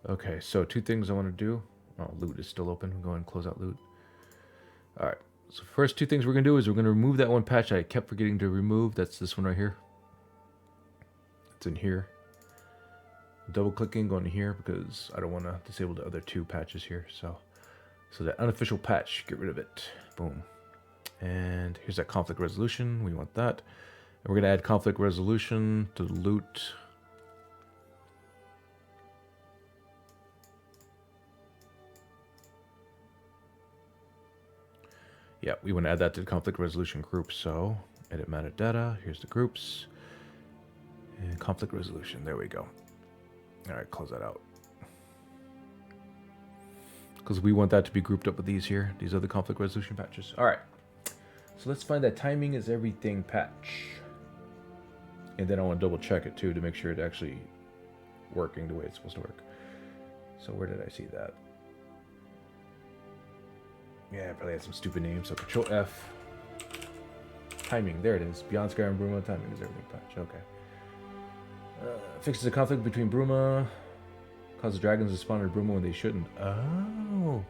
Okay, so two things I want to do. Oh, loot is still open. Go ahead and close out loot. All right. So first two things we're gonna do is we're gonna remove that one patch I kept forgetting to remove. That's this one right here. It's in here. Double clicking, going to here because I don't want to disable the other two patches here. So that unofficial patch, get rid of it. Boom. And here's that conflict resolution. We want that. And we're gonna add conflict resolution to the loot. Yeah, we want to add that to the conflict resolution group. So edit metadata. Here's the groups. And conflict resolution. There we go. All right, close that out. Because we want that to be grouped up with these here. These are the conflict resolution patches. All right. So let's find that timing is everything patch. And then I want to double check it too to make sure it's actually working the way it's supposed to work. So where did I see that? Yeah, I probably had some stupid names. So Control F. Timing. There it is. Beyond Skyrim Bruma. Timing is everything patch. Okay. Fixes the conflict between Bruma. Causes dragons to spawn in Bruma when they shouldn't. Oh.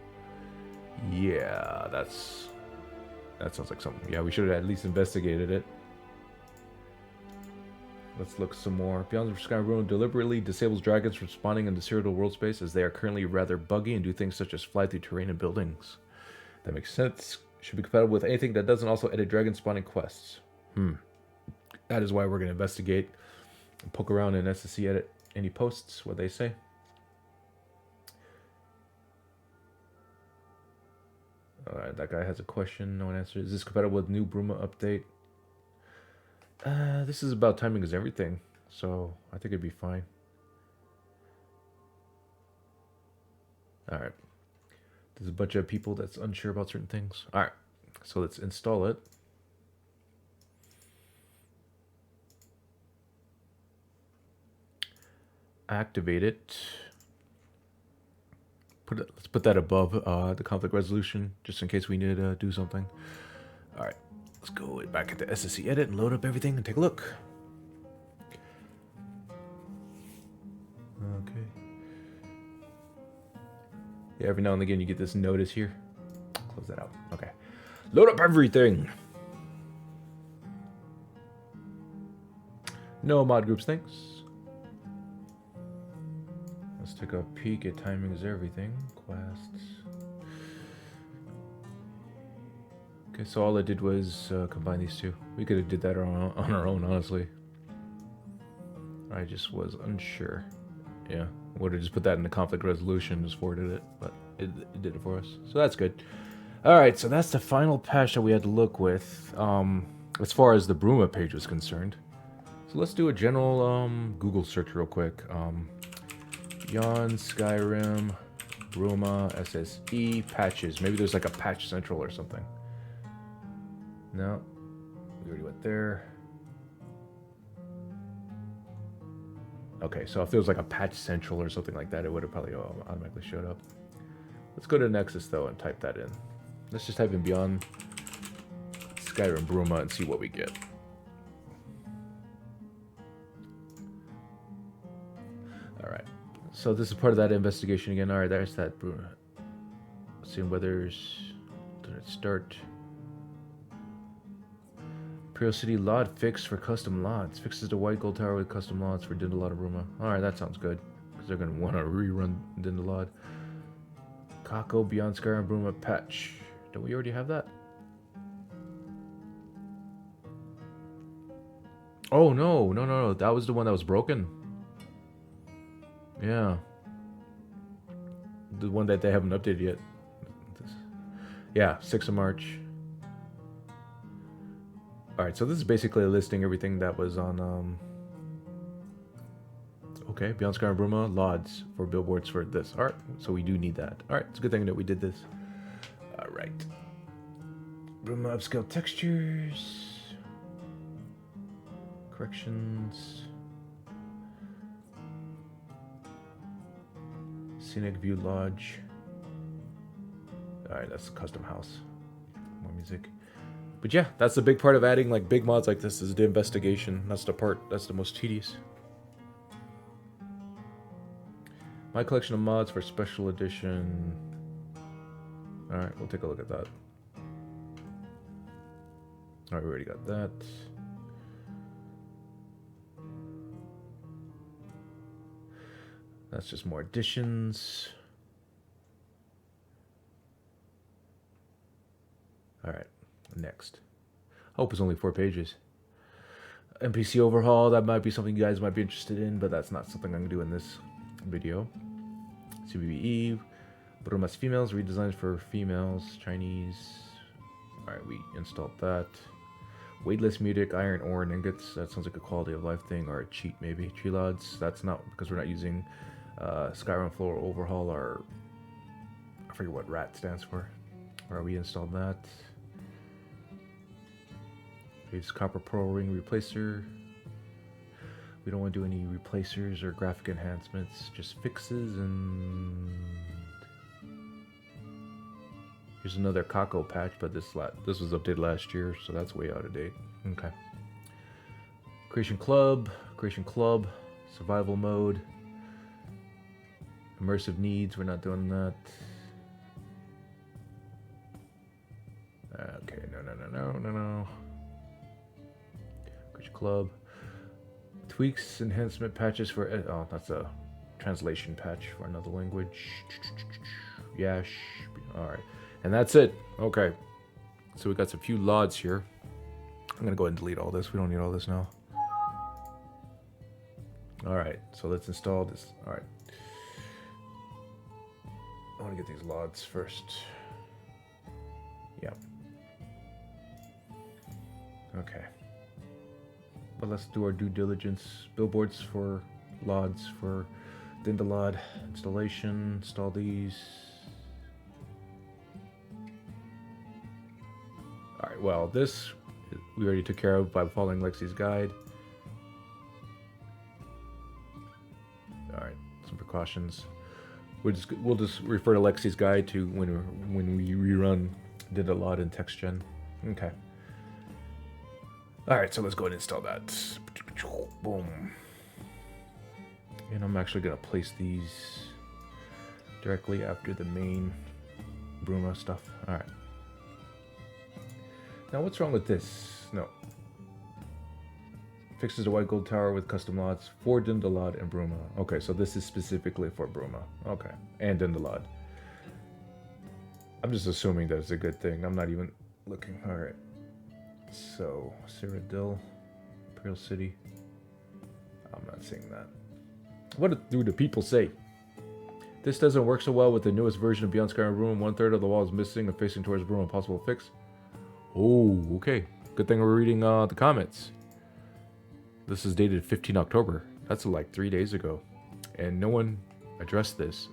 Yeah, that sounds like something. Yeah, we should have at least investigated it. Let's look some more. Beyond Skyrim Bruma deliberately disables dragons from spawning in the Cyrodiil world space as they are currently rather buggy and do things such as fly through terrain and buildings. That makes sense. Should be compatible with anything that doesn't also edit dragon spawning quests. That is why we're going to investigate and poke around in SSEedit any posts, what they say. Alright, that guy has a question, no one answered. Is this compatible with new Bruma update? This is about timing is everything, so I think it'd be fine. Alright. There's a bunch of people that's unsure about certain things. Alright, so let's install it. Activate it. Let's put that above the conflict resolution, just in case we need to do something. Alright, let's go back into SSEedit and load up everything and take a look. Okay. Yeah, every now and again you get this notice here. Close that out. Okay. Load up everything! No mod groups, thanks. Let's take a peek at timing is everything. Quests. Okay, so all I did was combine these two. We could have did that on our own, honestly. I just was unsure. Yeah, would have just put that in the conflict resolution, just forwarded it, but it did it for us. So that's good. Alright, so that's the final patch that we had to look with, as far as the Bruma page was concerned. So let's do a general Google search real quick. Beyond Skyrim Bruma SSE patches. Maybe there's like a patch central or something. No, we already went there. Okay, so if there was like a patch central or something like that, it would have probably automatically showed up. Let's go to Nexus though and type that in. Let's just type in Beyond Skyrim Bruma and see what we get. Alright, so this is part of that investigation again. Alright, there's that Bruma. Let's see whether's... Did it start? Imperial City Lot fix for custom lots. Fixes the white gold tower with custom lots for Dindalad and Bruma. Alright, that sounds good. Because they're going to want to rerun Dindalad. Kako Beyond Skyrim Bruma patch. Don't we already have that? Oh, no. That was the one that was broken. Yeah. The one that they haven't updated yet. Yeah, 6th of March. Alright, so this is basically listing everything that was on, okay, Beyond Skyrim Bruma, LODs for billboards for this. Alright, so we do need that. Alright, it's a good thing that we did this. Alright. Bruma upscale textures. Corrections. Scenic View Lodge. Alright, that's custom house. More music. But yeah, that's the big part of adding like big mods like this is the investigation. That's the part that's the most tedious. My collection of mods for special edition. Alright, we'll take a look at that. Alright, we already got that. That's just more additions. Alright, next. Hope it's only 4 pages. NPC overhaul, that might be something you guys might be interested in, but that's not something I'm going to do in this video. CBBE, Bruma's females, redesigns for females, Chinese. Alright, we installed that. Weightless music, iron ore and ingots, that sounds like a quality of life thing, or a cheat maybe. Tree lods, that's not, because we're not using Skyrim floor overhaul, or I forget what RAT stands for. Alright, we installed that. It's copper pearl ring replacer. We don't want to do any replacers or graphic enhancements, just fixes. And here's another Kako patch, but this was updated last year, so that's way out of date. Okay. Creation club, survival mode, immersive needs. We're not doing that. Okay, no. Club tweaks, enhancement patches for oh, that's a translation patch for another language. Yash. All right, and that's it. Okay, so we got some few LODs here. I'm gonna go ahead and delete all this. We don't need all this now. All right, so let's install this. All right, I want to get these LODs first. Yep. Okay. But let's do our due diligence. Billboards for LODs for Dindalod installation. Install these. Alright, well, this we already took care of by following Lexy's guide. Alright, some precautions. We'll just refer to Lexy's guide to when we rerun Dindalod and TextGen. Okay. Alright, so let's go ahead and install that. Boom. And I'm actually going to place these directly after the main Bruma stuff. Alright. Now what's wrong with this? No. Fixes the white gold tower with custom LODs for Dindalod and Bruma. Okay, so this is specifically for Bruma. Okay, and Dindalod. I'm just assuming that it's a good thing. I'm not even looking. Alright. So, Cyrodiil, Imperial City. I'm not saying that. What do the people say? This doesn't work so well with the newest version of Beyond Skyrim Bruma. 1/3 of the wall is missing and facing towards Bruma. Possible fix? Oh, okay. Good thing we're reading the comments. This is dated 15 October. That's like 3 days ago. And no one addressed this.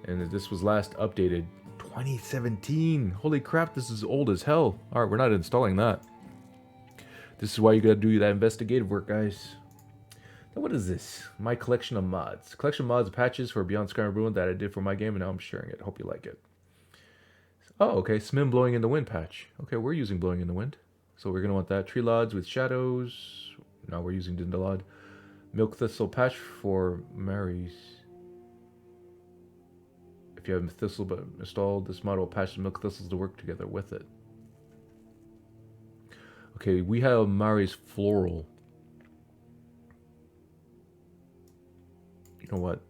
And this was last updated 2017. Holy crap, this is old as hell. Alright, we're not installing that. This is why you gotta do that investigative work, guys. Now, what is this? My collection of mods. Collection of mods patches for Beyond Skyrim Bruma that I did for my game, and now I'm sharing it. Hope you like it. Oh, okay. Smim Blowing in the Wind patch. Okay, we're using Blowing in the Wind. So we're gonna want that. Tree Lods with shadows. Now we're using Dindalod. Milk Thistle patch for Mary's. If you have Thistle but installed, this mod will patch the Milk Thistles to work together with it. Okay, we have Mari's Floral. You know what?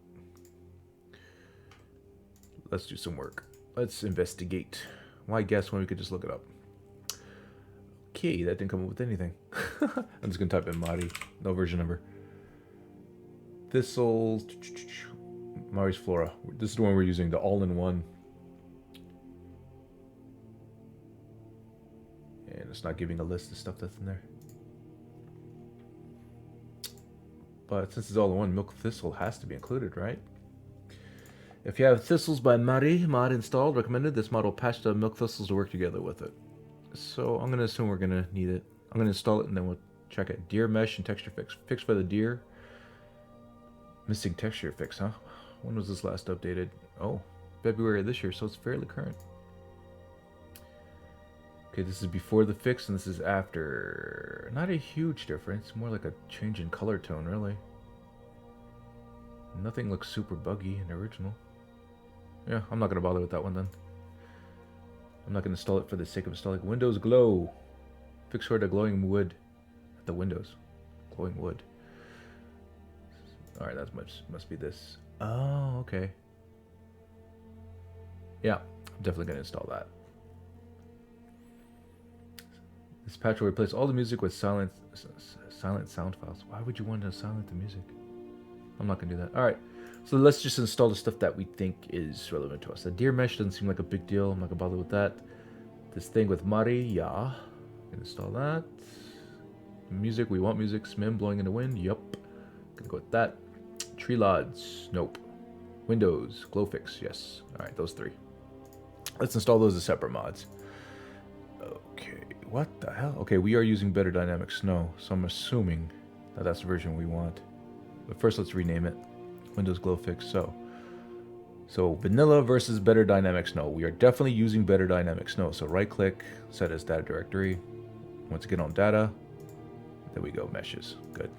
Let's do some work. Let's investigate. Why guess when we could just look it up? Okay, that didn't come up with anything. I'm just gonna type in Mari. No version number. Thistles. Mari's Flora. This is the one we're using, the all-in-one. And it's not giving a list of stuff that's in there. But since it's all-in-one, Milk Thistle has to be included, right? If you have Thistles by Mari mod installed, recommended, this mod will patch the Milk Thistles to work together with it. So I'm going to assume we're going to need it. I'm going to install it and then we'll check it. Deer mesh and texture fix. Fix for the deer. Missing texture fix, huh? When was this last updated? Oh, February of this year, so it's fairly current. Okay, this is before the fix and this is after. Not a huge difference. More like a change in color tone, really. Nothing looks super buggy in the original. Yeah, I'm not going to bother with that one then. I'm not going to install it for the sake of installing. Windows glow. Fix for the glowing wood at the windows. Glowing wood. Alright, that must be this. Oh, okay. Yeah, I'm definitely going to install that. This patch will replace all the music with silent sound files. Why would you want to silence the music? I'm not going to do that. Alright, so let's just install the stuff that we think is relevant to us. The deer mesh doesn't seem like a big deal. I'm not going to bother with that. This thing with Mari, yeah. Install that. Music, we want music. Smim blowing in the wind, yup. Gonna go with that. Tree Lodge, nope. Windows, Glowfix, yes. Alright, those three. Let's install those as separate mods. Okay, what the hell? Okay, we are using Better Dynamic Snow, so I'm assuming that that's the version we want. But first, let's rename it. Windows Glowfix, so vanilla versus Better Dynamic Snow. We are definitely using Better Dynamic Snow. So right click, set as data directory. Once again on data, there we go, meshes, good.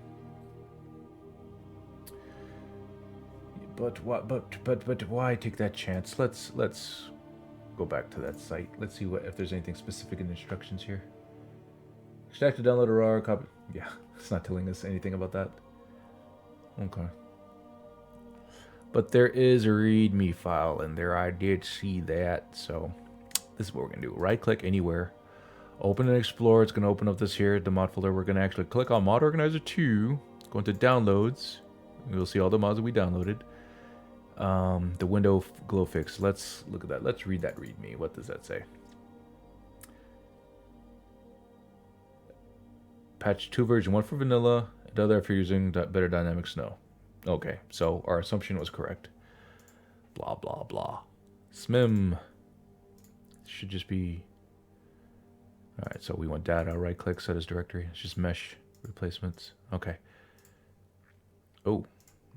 But why take that chance? Let's go back to that site. Let's see if there's anything specific in the instructions here. Extract to download a RAR copy. Yeah, it's not telling us anything about that. Okay. But there is a README file in there. I did see that. So this is what we're going to do. Right click anywhere. Open and explore. It's going to open up this here, the mod folder. We're going to actually click on Mod Organizer 2. Go into downloads. You'll see all the mods that we downloaded. The window Glowfix. Let's look at that. Let's read that README. What does that say? Patch 2 version 1 for vanilla. The other if you're using Better Dynamic Snow. Okay, so our assumption was correct. Blah, blah, blah. SMIM. Should just be... Alright, so we want data. Right click, set as directory. It's just mesh replacements. Okay. Oh,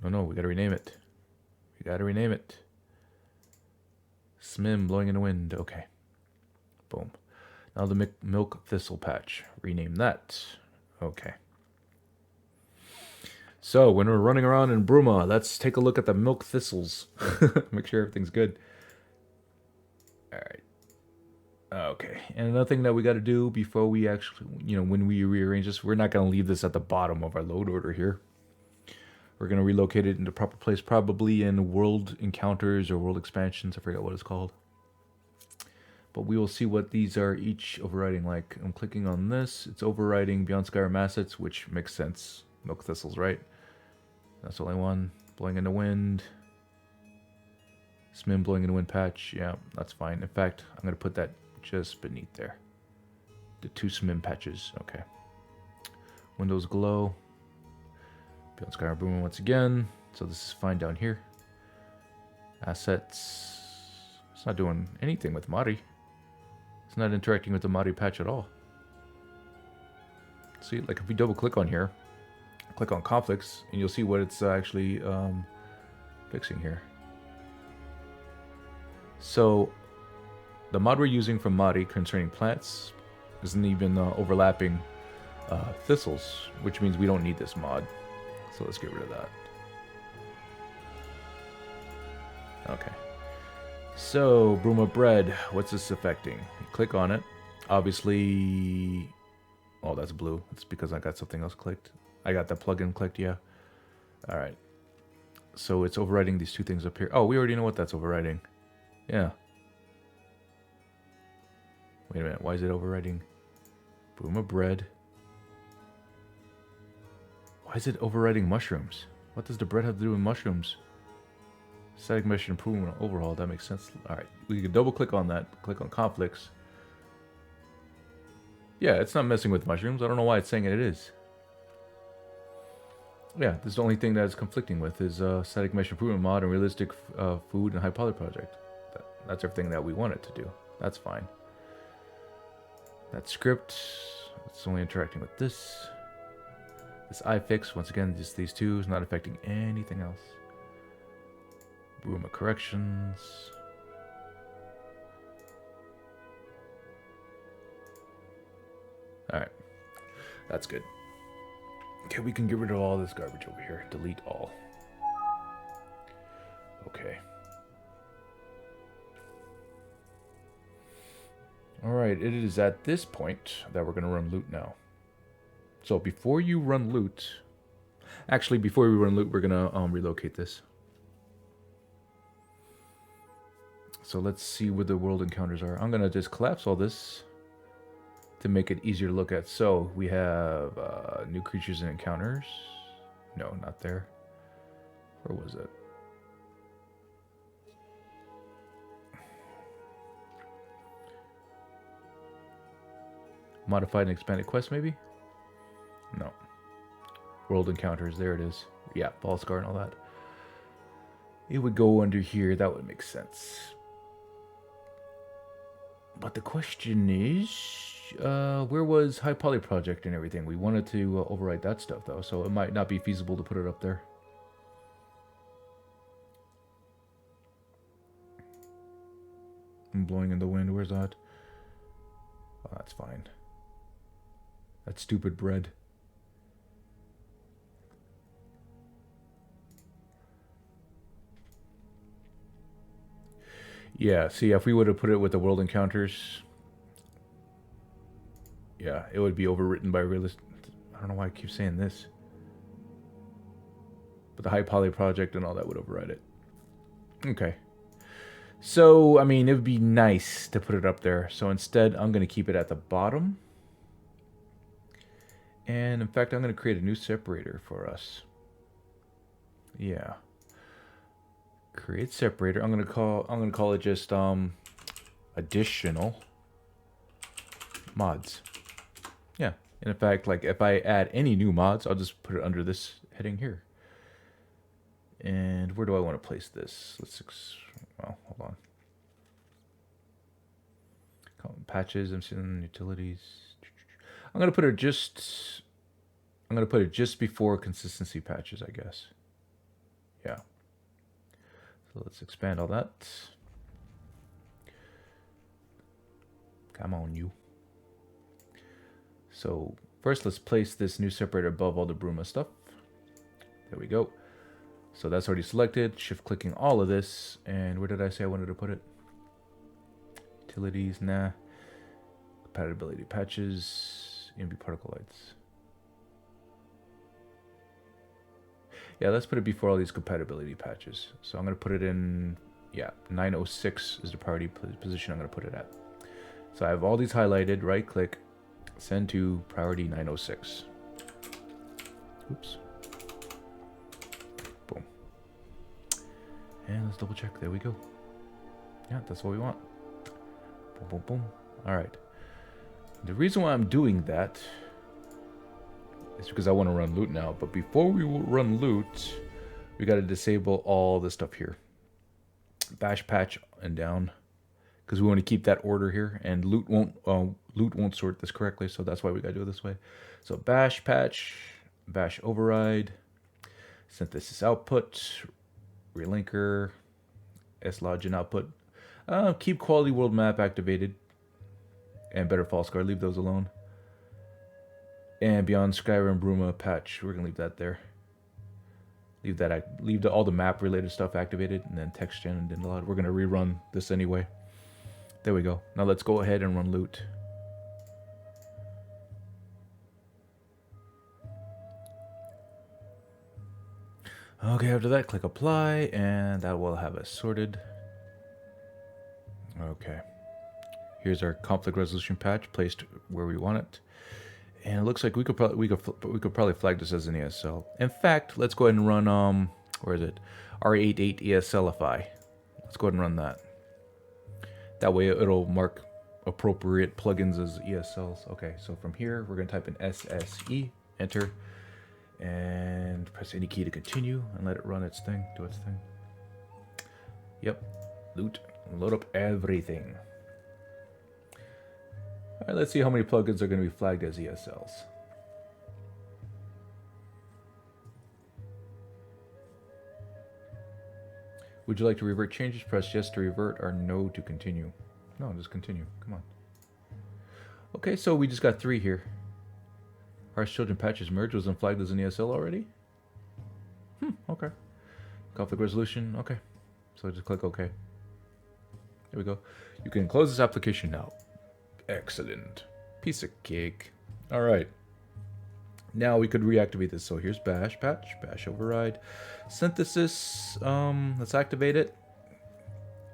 no, we gotta rename it. We gotta rename it. SMIM blowing in the wind. Okay. Boom. Now the milk thistle patch. Rename that. Okay. So when we're running around in Bruma, let's take a look at the milk thistles. Make sure everything's good. Alright. Okay. And another thing that we got to do before we actually, when we rearrange this, we're not going to leave this at the bottom of our load order here. We're going to relocate it into proper place, probably in world encounters or world expansions. I forget what it's called. But we will see what these are each overriding. Like, I'm clicking on this. It's overriding Beyond Skyrim assets, which makes sense. Milk thistles, right? That's the only one. Blowing in the wind. SMIM blowing in the wind patch. Yeah, that's fine. In fact, I'm going to put that just beneath there. The 2 SMIM patches. Okay. Windows glow. Beyond Skyrim Bruma once again. So this is fine down here. Assets. It's not doing anything with Mari. It's not interacting with the Mari patch at all. See, like if we double click on here, click on conflicts, and you'll see what it's actually fixing here. So the mod we're using from Mari concerning plants isn't even overlapping thistles, which means we don't need this mod. So let's get rid of that. Okay. So, Bruma bread, what's this affecting? Click on it. Obviously, oh, that's blue. It's because I got something else clicked. I got the plugin clicked, yeah. All right. So it's overriding these 2 things up here. Oh, we already know what that's overriding. Yeah. Wait a minute. Why is it overriding Bruma bread? Why is it overriding mushrooms? What does the bread have to do with mushrooms? Static mesh improvement overhaul. That makes sense. All right. We can double click on that. Click on conflicts. Yeah, it's not messing with mushrooms. I don't know why it's saying it is. Yeah, this is the only thing that it's conflicting with is static mesh improvement mod and realistic food and high poly project. That's everything that we want it to do. That's fine. That script, it's only interacting with this. This iFix, once again, just these 2 is not affecting anything else. Bruma corrections. Alright. That's good. Okay, we can get rid of all this garbage over here. Delete all. Alright, it is at this point that we're going to run loot now. So before you run loot... Actually, before we run loot, we're going to relocate this. So let's see where the world encounters are. I'm going to just collapse all this to make it easier to look at. So we have new creatures and encounters. No, not there. Where was it? Modified and expanded quest, maybe? No. World encounters, there it is. Yeah, Ball Scar and all that. It would go under here, that would make sense. But the question is, where was High Poly Project and everything? We wanted to overwrite that stuff, though, so it might not be feasible to put it up there. I'm blowing in the wind, where's that? Oh, that's fine. That stupid bread. Yeah, see, if we would have put it with the world encounters, yeah, it would be overwritten by realist. I don't know why I keep saying this. But the High Poly Project and all that would override it. Okay. So, I mean, it would be nice to put it up there. So instead, I'm going to keep it at the bottom. And in fact, I'm going to create a new separator for us. Yeah. Create separator. I'm going to call it just additional mods. Yeah. And in fact, like if I add any new mods, I'll just put it under this heading here. And where do I want to place this? Well, hold on. Patches, I'm seeing utilities. I'm gonna put it just before consistency patches, I guess. Yeah. So let's expand all that. Come on, you. So first, let's place this new separator above all the Bruma stuff. There we go. So that's already selected. Shift clicking all of this, and where did I say I wanted to put it? Utilities, nah. Compatibility patches, EMB particle lights. Yeah, let's put it before all these compatibility patches. So I'm going to put it in, yeah, 906 is the priority position I'm going to put it at. So I have all these highlighted, right click, send to priority 906. Oops. Boom. And let's double check. There we go. Yeah, that's what we want. Boom, boom, boom. All right. The reason why I'm doing that is because I want to run loot now. But before we run loot, we got to disable all this stuff here. Bash patch and down, because we want to keep that order here, and loot won't sort this correctly, so that's why we got to do it this way. So bash patch, bash override, synthesis output, relinker, slogin output. Keep quality world map activated, and better false guard, leave those alone. And Beyond Skyrim Bruma patch, we're gonna leave that there. Leave all the map related stuff activated, and then text gen and allowed. We're gonna rerun this anyway. There we go. Now let's go ahead and run loot. Okay, after that, click apply, and that will have us sorted. Okay. Here's our conflict resolution patch placed where we want it. And it looks like we could probably flag this as an ESL. In fact, let's go ahead and run where is it? R88 ESLify. Let's go ahead and run that. That way it'll mark appropriate plugins as ESLs. Okay, so from here we're gonna type in SSE, enter, and press any key to continue and let it run its thing, do its thing. Yep, load up everything. All right, let's see how many plugins are going to be flagged as ESLs. Would you like to revert changes? Press yes to revert or no to continue. No, just continue. Come on. Okay, so we just got 3 here. Harsh Children patches merge wasn't flagged as an ESL already? Okay. Conflict resolution, okay. So just click OK. There we go. You can close this application now. Excellent. Piece of cake. All right. Now we could reactivate this. So here's bash patch, bash override, synthesis. Let's activate it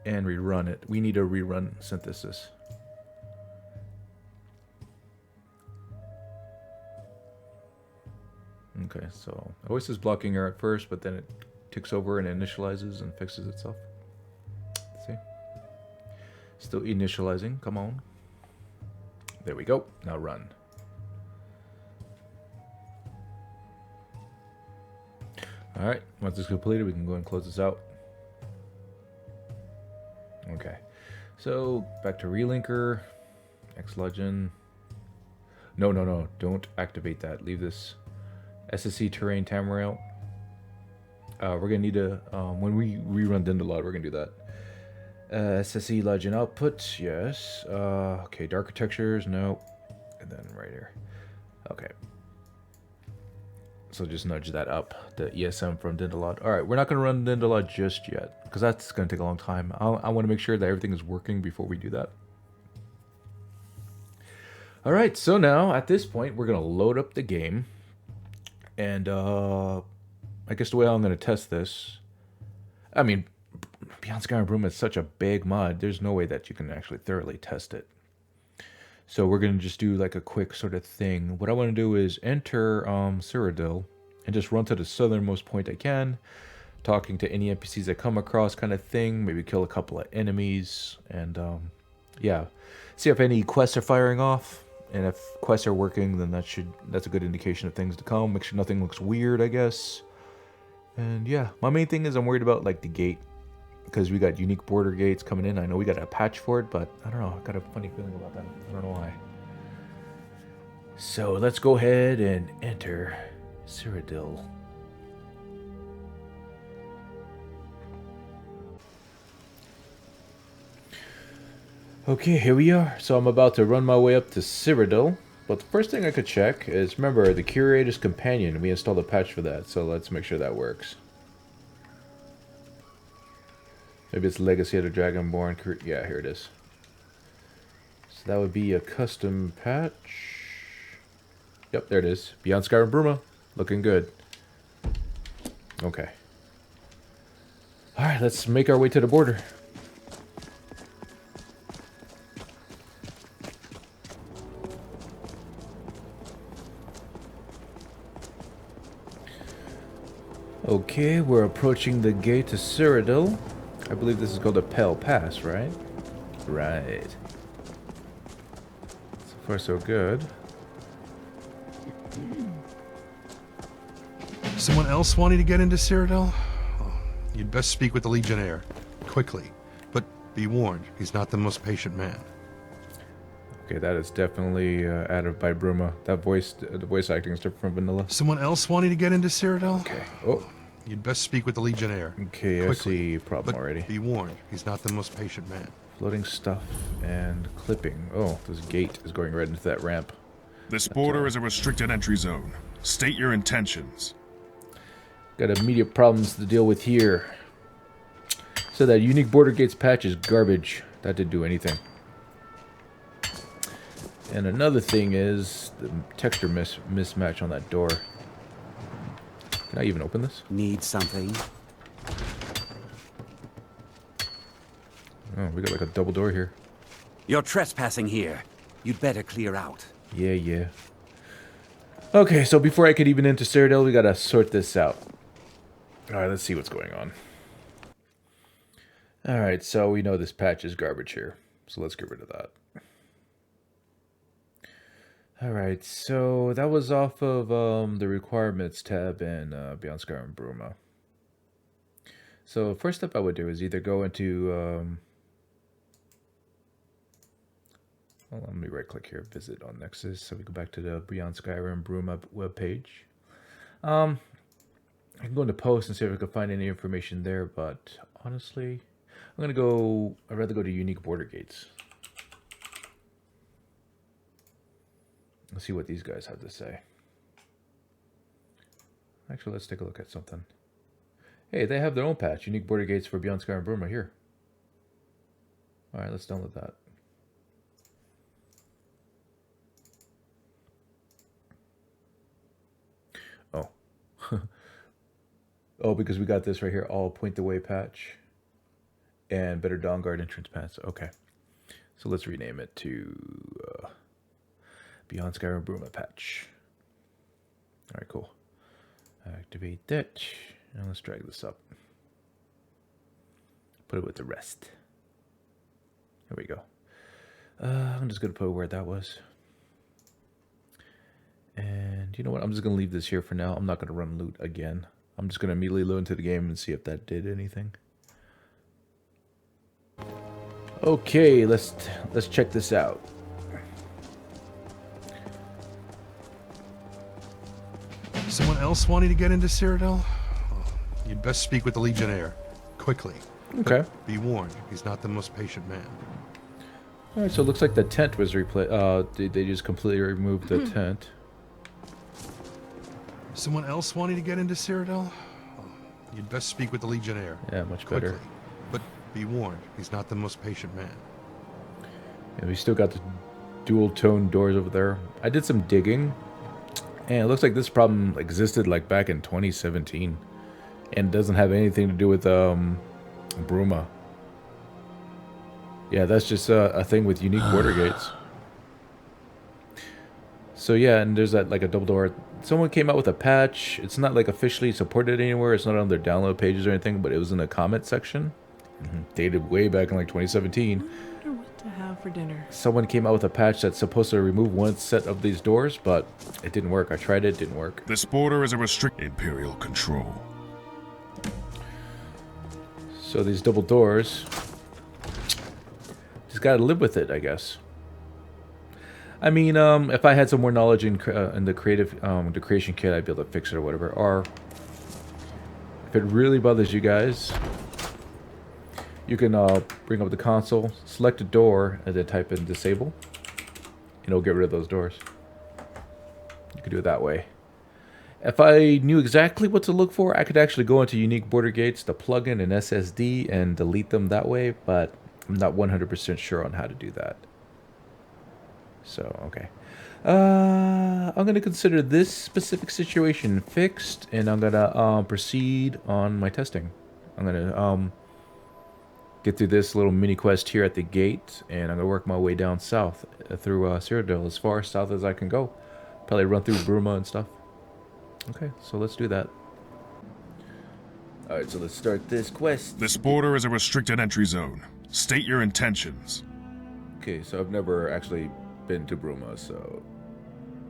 and rerun it. We need to rerun synthesis. Okay, so OS is blocking error at first, but then it ticks over and initializes and fixes itself. See? Still initializing. Come on. There we go. Now run. Alright, once it's completed, we can go and close this out. Okay, so back to relinker, Xlegend. No, don't activate that. Leave this SSE terrain tamarail. We're gonna need to, when we rerun Dindalot, we're gonna do that. SSE legend output, yes. Okay, dark architectures, no. And then right here. Okay. So just nudge that up, the ESM from Dindalot. All right, we're not going to run Dindalot just yet, because that's going to take a long time. I want to make sure that everything is working before we do that. All right, so now at this point, we're going to load up the game. And I guess the way I'm going to test this, I mean, Beyond Skyrim Bruma is such a big mod, there's no way that you can actually thoroughly test it. So we're going to just do like a quick sort of thing. What I want to do is enter Cyrodiil and just run to the southernmost point I can, talking to any NPCs I come across kind of thing, maybe kill a couple of enemies, and yeah, see if any quests are firing off, and if quests are working, then that's a good indication of things to come. Make sure nothing looks weird, I guess. And yeah, my main thing is I'm worried about like the gate, because we got unique border gates coming in. I know we got a patch for it, but I don't know. I got a funny feeling about that. I don't know why. So let's go ahead and enter Cyrodiil. Okay, here we are. So I'm about to run my way up to Cyrodiil. But the first thing I could check is, remember, the Curator's Companion. We installed a patch for that, so let's make sure that works. Maybe it's Legacy of the Dragonborn. Yeah, here it is. So that would be a custom patch. Yep, there it is. Beyond Skyrim Bruma. Looking good. Okay. Alright, let's make our way to the border. Okay, we're approaching the gate to Cyrodiil. I believe this is called a Pale Pass, right? Right. So far, so good. Someone else wanting to get into Cyrodiil? Oh, you'd best speak with the Legionnaire. Quickly. But be warned, he's not the most patient man. Okay, that is definitely added by Bruma. The voice acting is different from Vanilla. Someone else wanting to get into Cyrodiil? Okay. Oh. You'd best speak with the Legionnaire. Okay, Quickly. I see problem already. Be warned, he's not the most patient man. Floating stuff and clipping. Oh, this gate is going right into that ramp. This border is a restricted entry zone. State your intentions. Got immediate problems to deal with here. So that unique border gates patch is garbage. That didn't do anything. And another thing is the texture mismatch on that door. Can I even open this? Need something? Oh, we got like a double door here. You're trespassing here. You'd better clear out. Yeah. Okay, so before I could even enter Cyrodiil, we gotta sort this out. Alright, let's see what's going on. Alright, so we know this patch is garbage here. So let's get rid of that. Alright, so that was off of the requirements tab in Beyond Skyrim Bruma. So first step I would do is either go into, well, let me right click here, visit on Nexus, so we go back to the Beyond Skyrim Bruma webpage. I can go into post and see if I can find any information there, but honestly, I'd rather go to unique border gates. Let's see what these guys have to say. Actually, let's take a look at something. Hey, they have their own patch, unique border gates for Beyond Skyrim Bruma here. Alright, let's download that. Oh, because we got this right here. All point the way patch. And better Dawn Guard entrance paths. Okay. So let's rename it to Beyond Skyrim Bruma patch. Alright, cool. Activate that. And let's drag this up. Put it with the rest. There we go. I'm just going to put where that was. And you know what? I'm just going to leave this here for now. I'm not going to run loot again. I'm just going to immediately load into the game and see if that did anything. Okay, let's check this out. Someone else wanting to get into Cyrodiil? Oh, you'd best speak with the Legionnaire. Quickly. Okay. But be warned, he's not the most patient man. Alright, so it looks like the tent was replaced. They just completely removed the tent. Someone else wanting to get into Cyrodiil? Oh, you'd best speak with the Legionnaire. Yeah, much Quickly. better. But be warned, he's not the most patient man. And we still got the dual tone doors over there. I did some digging, and it looks like this problem existed like back in 2017, and doesn't have anything to do with Bruma. Yeah, that's just a thing with unique border gates. So yeah, and there's that like a double door. Someone came out with a patch. It's not like officially supported anywhere. It's not on their download pages or anything, but it was in the comment section. Dated way back in like 2017. I wonder what to have for dinner. Someone came out with a patch that's supposed to remove one set of these doors, but it didn't work. I tried it, didn't work. This border is a restricted Imperial control. So these double doors, just gotta live with it, I guess. I mean, if I had some more knowledge in the creation kit, I'd be able to fix it or whatever. Or if it really bothers you guys, you can bring up the console, select a door, and then type in disable. And it'll get rid of those doors. You can do it that way. If I knew exactly what to look for, I could actually go into unique border gates, the plugin, and SSD, and delete them that way, but I'm not 100% sure on how to do that. So, okay. I'm going to consider this specific situation fixed, and I'm going to proceed on my testing. I'm going to get through this little mini quest here at the gate, and I'm going to work my way down south through Cyrodiil, as far south as I can go. Probably run through Bruma and stuff. Okay, so let's do that. Alright, so let's start this quest. This border is a restricted entry zone. State your intentions. Okay, so I've never actually been to Bruma, so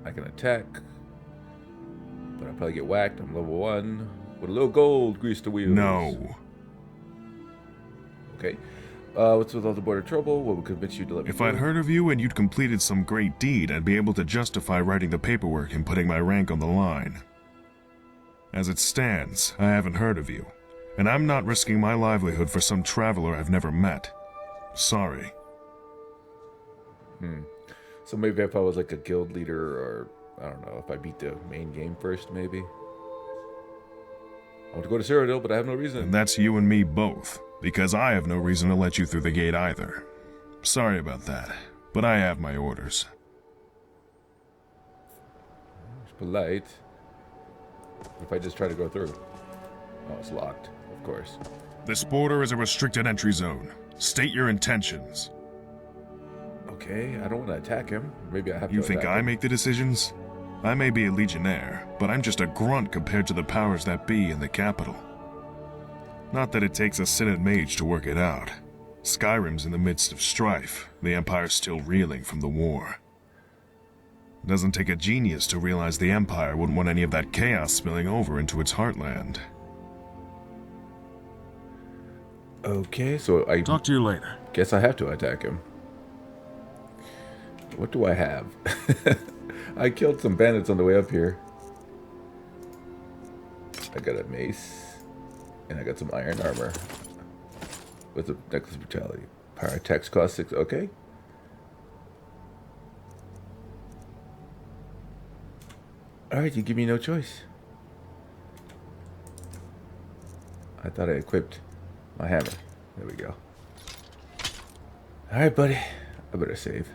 I can attack, but I'll probably get whacked. I'm level 1 with a little gold. Grease the wheels. No. Okay. What's with all the border trouble? What would convince you to let me If I'd heard of you and you'd completed some great deed, I'd be able to justify writing the paperwork and putting my rank on the line. As it stands, I haven't heard of you, and I'm not risking my livelihood for some traveler I've never met. Sorry. So maybe if I was like a guild leader, or I don't know, if I beat the main game first, maybe. I want to go to Cyrodiil, but I have no reason. And that's you and me both, because I have no reason to let you through the gate either. Sorry about that, but I have my orders. It's polite. If I just try to go through. Oh, it's locked, of course. This border is a restricted entry zone. State your intentions. Okay, I don't want to attack him. Maybe I have to You think attack I him. make the decisions? I may be a legionnaire, but I'm just a grunt compared to the powers that be in the capital. Not that it takes a Synod mage to work it out. Skyrim's in the midst of strife, the Empire's still reeling from the war. It doesn't take a genius to realize the Empire wouldn't want any of that chaos spilling over into its heartland. Okay, so I Talk to you later. guess I have to attack him. What do I have? I killed some bandits on the way up here. I got a mace, and I got some iron armor with a necklace of brutality. Power attacks cost 6. Okay. Alright, you give me no choice. I thought I equipped my hammer. There we go. Alright, buddy. I better save.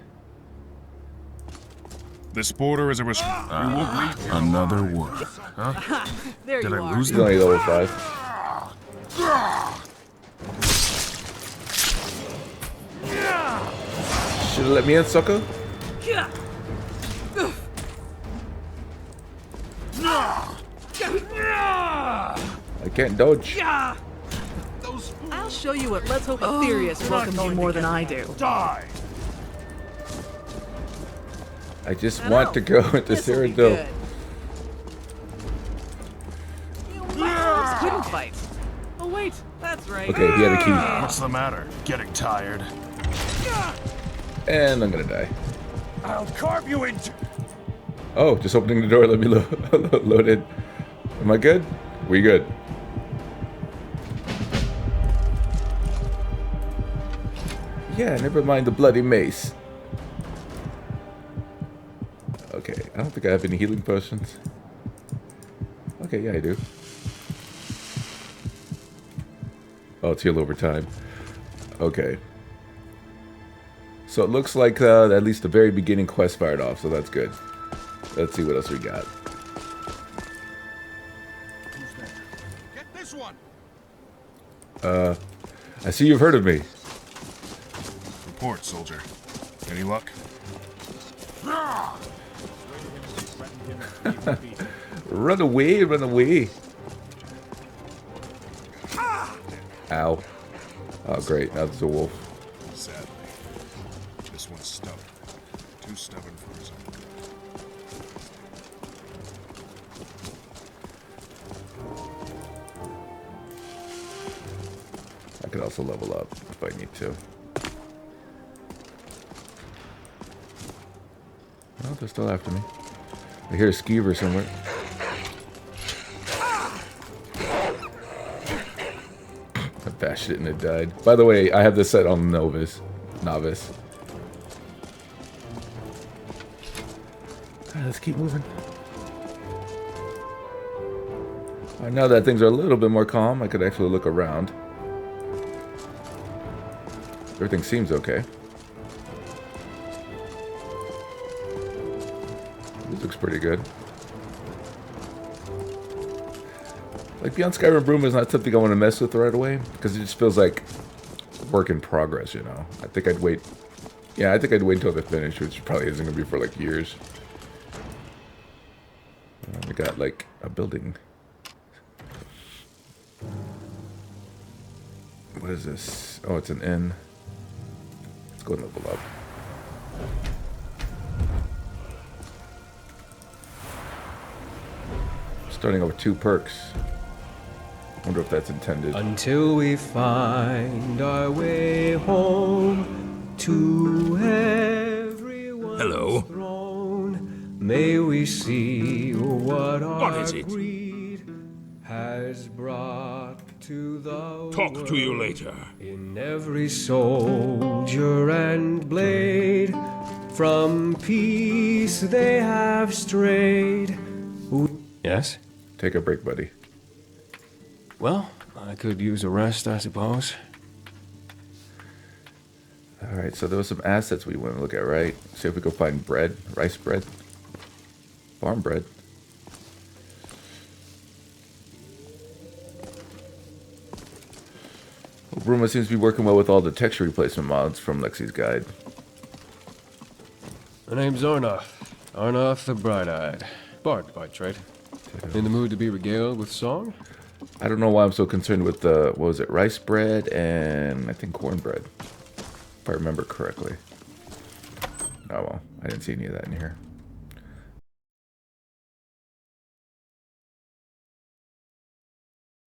This border is a restriction. Another word. There Did you I are. lose He's only level 5. Should've let me in, sucker. I can't dodge. I'll show you what Let's Hope Ethereus welcomes you more than I do. Die! I just I want know. to go into This'll be Cyrodiil. good. You Microbes couldn't fight. Oh wait, that's right. Okay, he had a key. What's the matter? Getting tired? And I'm gonna die. I'll carve you into... Oh, just opening the door, let me load in. Am I good? We good. Yeah, never mind the bloody mace. Okay, I don't think I have any healing potions. Okay, yeah, I do. Oh, it's heal over time. Okay. So it looks like at least the very beginning quest fired off, so that's good. Let's see what else we got. Get this one. I see you've heard of me. Report, soldier. Any luck? Run away, run away. Ow. Oh, great. Now there's a wolf. Sadly. This one's stubborn. Too stubborn for his own. I could also level up if I need to. Oh, they're still after me. I hear a skeever somewhere. I bashed it and it died. By the way, I have this set on Novice. Novice. Let's keep moving. Now that things are a little bit more calm, I could actually look around. Everything seems okay. This looks pretty good. Like, Beyond Skyrim Bruma is not something I want to mess with right away, because it just feels like work in progress, you know? I think I'd wait. Yeah, I think I'd wait until they finish, which probably isn't going to be for, like, years. We got, like, a building. What is this? Oh, it's an inn. Let's go and level up. Starting over 2 perks. Wonder if that's intended. Until we find our way home to everyone's Hello. throne, may we see what our is it? greed has brought to the Talk to you world. later. In every soldier and blade, from peace they have strayed. Yes? Take a break, buddy. Well, I could use a rest, I suppose. Alright, so there was some assets we want to look at, right? See if we can find bread. Rice bread. Farm bread. Well, Bruma seems to be working well with all the texture replacement mods from Lexy's guide. My name's Arnoth. Arnoth the Bright-Eyed. Bard by trade. In the mood to be regaled with song? I don't know why I'm so concerned with the, what was it, rice bread and I think cornbread. If I remember correctly. Oh well, I didn't see any of that in here.